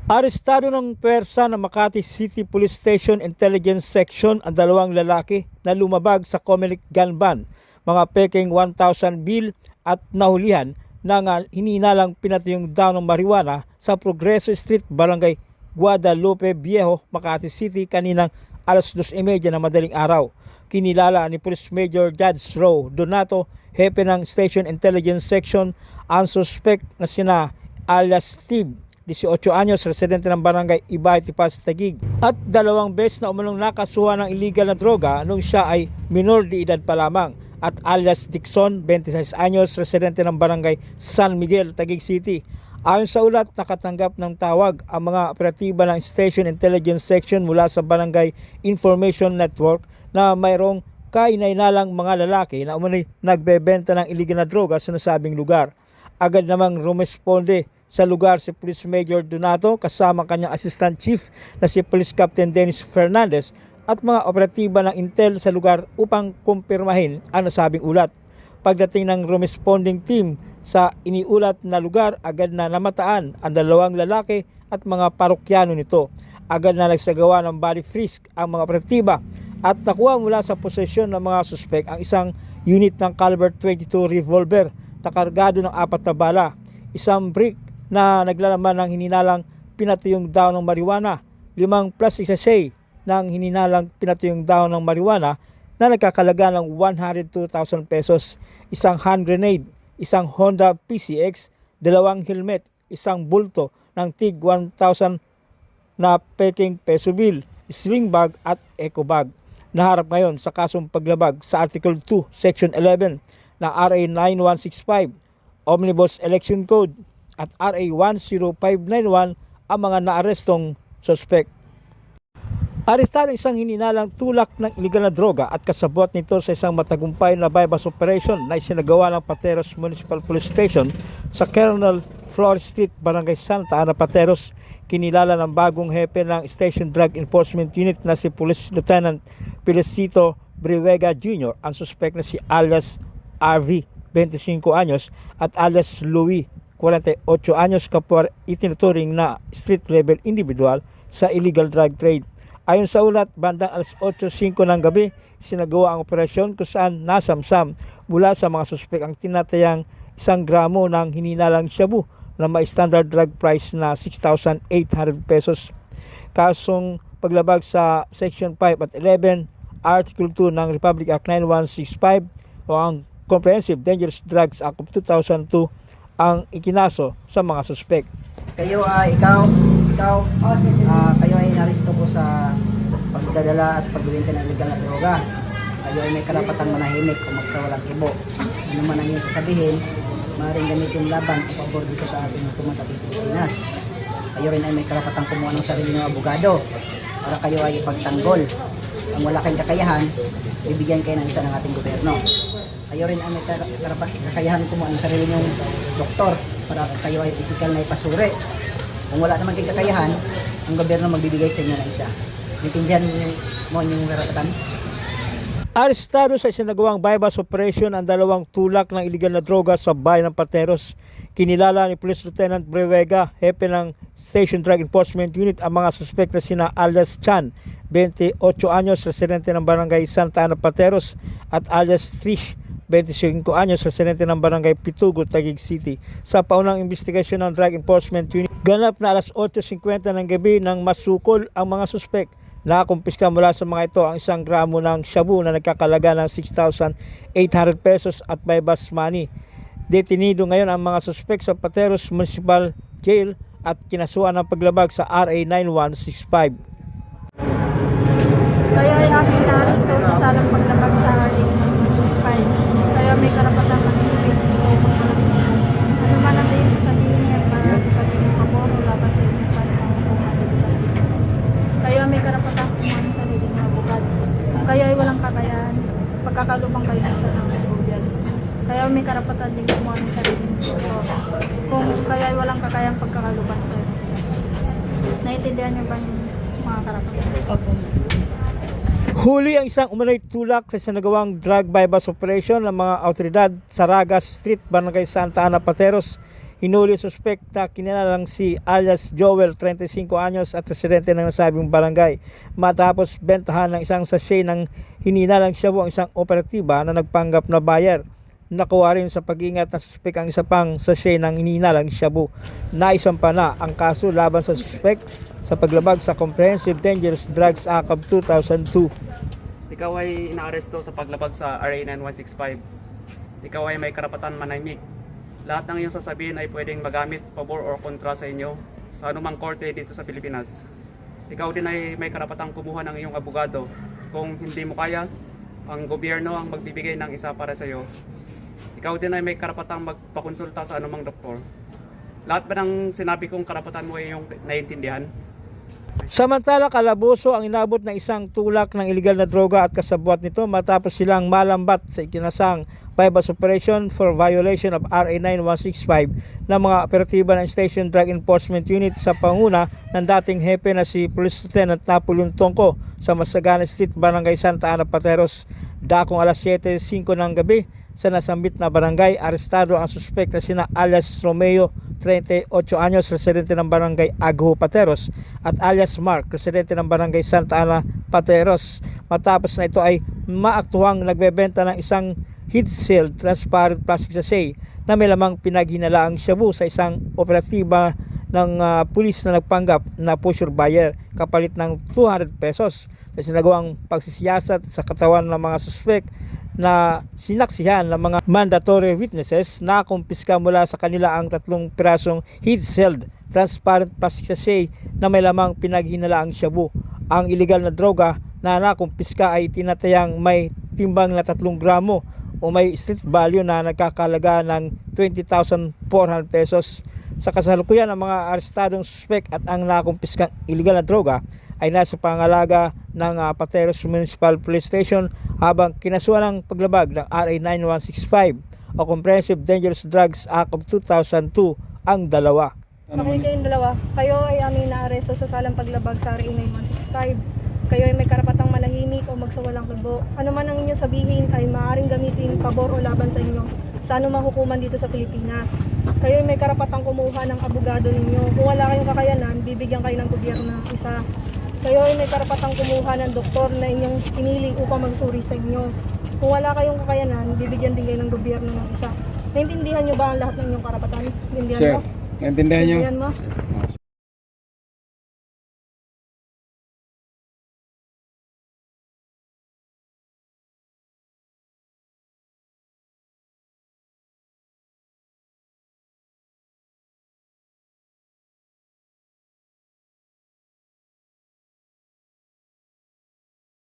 Arestado ng pwersa ng Makati City Police Station Intelligence Section ang dalawang lalaki na lumabag sa Comelec gun ban, mga peking 1,000 bill at nahulihan ng hininalang pinatuyong daw ng marijuana sa Progreso Street, Barangay Guadalupe Viejo, Makati City kaninang alas 2:30 ng madaling araw. Kinilala ni Police Major Judge Roe Donato, hepe ng Station Intelligence Section, ang suspect na sina alias Steve, 18 anyos, residente ng barangay Ibay, Tipas, Taguig, at 2 beses na umunong nakasuhan ng illegal na droga nung siya ay minor de edad pa lamang, at alias Dixon, 26 anyos, residente ng barangay San Miguel, Taguig City. Ayon sa ulat, nakatanggap ng tawag ang mga operatiba ng Station Intelligence Section mula sa Barangay Information Network na mayroong kainainalang mga lalaki na umano'y nagbebenta ng illegal na droga sa nasabing lugar. Agad namang rumesponde sa lugar si Police Major Donato kasama kanyang Assistant Chief na si Police Captain Dennis Fernandez at mga operatiba ng Intel sa lugar upang kumpirmahin ang nasabing ulat. Pagdating ng responding team sa iniulat na lugar, agad na namataan ang 2 lalaki at mga parokyano nito. Agad na nagsagawa ng body frisk ang mga operatiba at nakuha mula sa posesyon ng mga suspek ang isang unit ng caliber 22 revolver na kargado ng 4 na bala, isang brick na naglalaman ng hininalang pinatuyong daw ng marijuana, 5 plastic sachet ng hininalang pinatuyong daw ng marijuana na nagkakalaga ng 102,000 pesos, isang hand grenade, isang Honda PCX, 2 helmet, isang bulto ng tig 1,000 na peking peso bill, sling bag at eco bag. Naharap ngayon sa kasong paglabag sa Article 2, Section 11 na RA 9165, Omnibus Election Code at RA 10591 ang mga naarestong suspect. Arestado isang hininalang tulak ng iligal na droga at kasabot nito sa isang matagumpay na bypass operation na isinagawa ng Pateros Municipal Police Station sa Colonel Flores Street, Barangay Santa Ana, Pateros. Kinilala ng bagong hepe ng Station Drug Enforcement Unit na si Police Lieutenant Felicito Briwega Jr. ang suspect na si alias RV, 25 anyos, at alias Louis, 48 anyos, kapwa itinuturing na street level individual sa illegal drug trade. Ayon sa ulat, bandang alas 8:05 ng gabi, sinagawa ang operasyon kung saan nasamsam mula sa mga suspek ang tinatayang 1 gramo ng hininalang shabu na may standard drug price na 6,800 pesos. Kasong paglabag sa Section 5 at 11, Article 2 ng Republic Act 9165 o ang Comprehensive Dangerous Drugs Act of 2002 ang ikinaso sa mga suspek. Kayo ay naresto po sa pagdadala at pagbibenta ng legal na droga. Kayo ay may karapatang manahimik o magsawalang kibo. Ano man ang iyong sasabihin, maaaring gamitin laban o pabor dito sa ating hukuman sa Pilipinas. Kayo rin ay may karapatang kumuha ng sarili ng abogado para kayo ay ipagtanggol. Ang wala kayong kakayahan, bibigyan kayo ng isa ng ating gobyerno. Kayo rin ay may kakayahan kumuha ng sarili ng doktor para kayo ay pisikal na ipasuri. Kung wala naman kayong kakayahan, ang gobyerno magbibigay sa inyo ng isa. Naintindihan mo yung karapatan? Arestado sa isinagawang bypass operation ang 2 tulak ng iligal na droga sa bayan ng Pateros. Kinilala ni Police Lieutenant Briwega, hepe ng Station Drug Enforcement Unit, ang mga suspect na sina alias Chan, 28 anyos, residente ng barangay Santa Ana, Pateros, at alias Trish, 25 anyos, residente ng barangay Pitugo, Taguig City. Sa paunang investigasyon ng Drug Enforcement Unit, ganap na alas 8:50 ng gabi nang masukol ang mga suspek. Nakakumpiska mula sa mga ito ang 1 gramo ng shabu na nagkakalaga ng 6,800 pesos at bypass money. Detenido ngayon ang mga suspek sa Pateros Municipal Jail at kinasuhan ng paglabag sa RA 9165. Kaya ay aking naaresto sa salang paglabag sa RA 9165. Kaya may karapatan manahimik o magpalagay. Ano man ang iyong sasabihin niya para ipagiging pabor o laban sa inyong sa mga hukuman dito sa Pilipinas. Kaya may karapatan kumuha ng sarili ng abogado. Kung kayo ay walang kakayahan, pagkakalubang kayo sa ng gobyerno. Kaya may karapatan din kumuha ng sarili ng doktor. Kung kayo ay walang kakayang pagkakalubang kayo ng isa. Naiintindihan niyo ba yung mga karapatan? Opo. Huli ang isang umano'y tulak sa isinagawang drug bypass operation ng mga awtoridad sa Ragas Street, Barangay Santa Ana, Pateros. Hinuli suspect na kinilalang si alias Joel, 35 anyos at residente ng nasabing barangay. Matapos bentahan ng isang sachet ng hininalang shabu ang isang operatiba na nagpanggap na buyer. Nakuha rin sa pag-ingat na suspect ang isa pang sachet ng hininalang shabu. Naisampa na ang kaso laban sa suspect sa paglabag sa Comprehensive Dangerous Drugs Act of 2002. Ikaw ay inaaresto sa paglabag sa RA 9165. Ikaw ay may karapatan manahimik. Lahat ng iyong sasabihin ay pwedeng magamit pabor o kontra sa inyo sa anumang korte dito sa Pilipinas. Ikaw din ay may karapatang kumuha ng iyong abogado. Kung hindi mo kaya, ang gobyerno ang magbibigay ng isa para sa iyo. Ikaw din ay may karapatang magpakonsulta sa anumang doktor. Lahat ba ng sinabi kong karapatan mo ay iyong naiintindihan? Samantala, kalabuso ang inabot ng isang tulak ng iligal na droga at kasabwat nito matapos silang malambat sa ikinasang bypass operation for violation of RA 9165 ng mga operatiba ng Station Drug Enforcement Unit sa panguna ng dating hepe na si Police Lieutenant Napoleon Tongco sa Masagana Street, Barangay Santa Ana, Pateros. Dakong alas 7:05 ng gabi sa nasambit na barangay, arestado ang suspect na sina alias Romeo, 38 anyos, residente ng Barangay Agho, Pateros, at alias Mark, residente ng Barangay Santa Ana, Pateros. Matapos na ito ay maaktuhang nagbebenta ng isang heat-sealed transparent plastic sachet na may lamang pinaghinalaang shabu sa isang operatiba ng pulis na nagpanggap na pusher buyer kapalit ng 200 pesos. Sa sinagawang pagsisiyasat sa katawan ng mga suspect na sinaksihan ng mga mandatory witnesses, na kumpiska mula sa kanila ang 3 pirasong heat-sealed transparent plastic sachet na may lamang pinaghinalaang shabu. Ang iligal na droga na nakumpiska ay tinatayang may timbang na 3 gramo o may street value na nagkakalaga ng 20,400 pesos. Sa kasalukuyan, ang mga arestadong suspect at ang nakumpiskang iligal na droga ay nasa pangalaga ng Pateros Municipal Police Station habang kinasuhan ng paglabag ng RA 9165 o Comprehensive Dangerous Drugs Act of 2002 ang dalawa. Okay, kayong dalawa. Kayo ay aming naaresto sa salang paglabag sa RA 9165. Kayo ay may karapatang manahimik o magsawalang kubo. Ano man ang inyong sabihin ay maaaring gamitin pabor o laban sa inyo sa anumang hukuman dito sa Pilipinas. Kayo ay may karapatang kumuha ng abogado ninyo. Kung wala kayong kakayanan, bibigyan kayo ng gobyerno ng isa. Kayo ay may karapatang kumuha ng doktor na inyong pinili upang magsuri sa inyo. Kung wala kayong kakayanan, bibigyan din kayo ng gobyerno ng isa. Naintindihan nyo ba ang lahat ng inyong karapatan? Naintindihan mo? Naintindihan nyo? Naintindihan mo?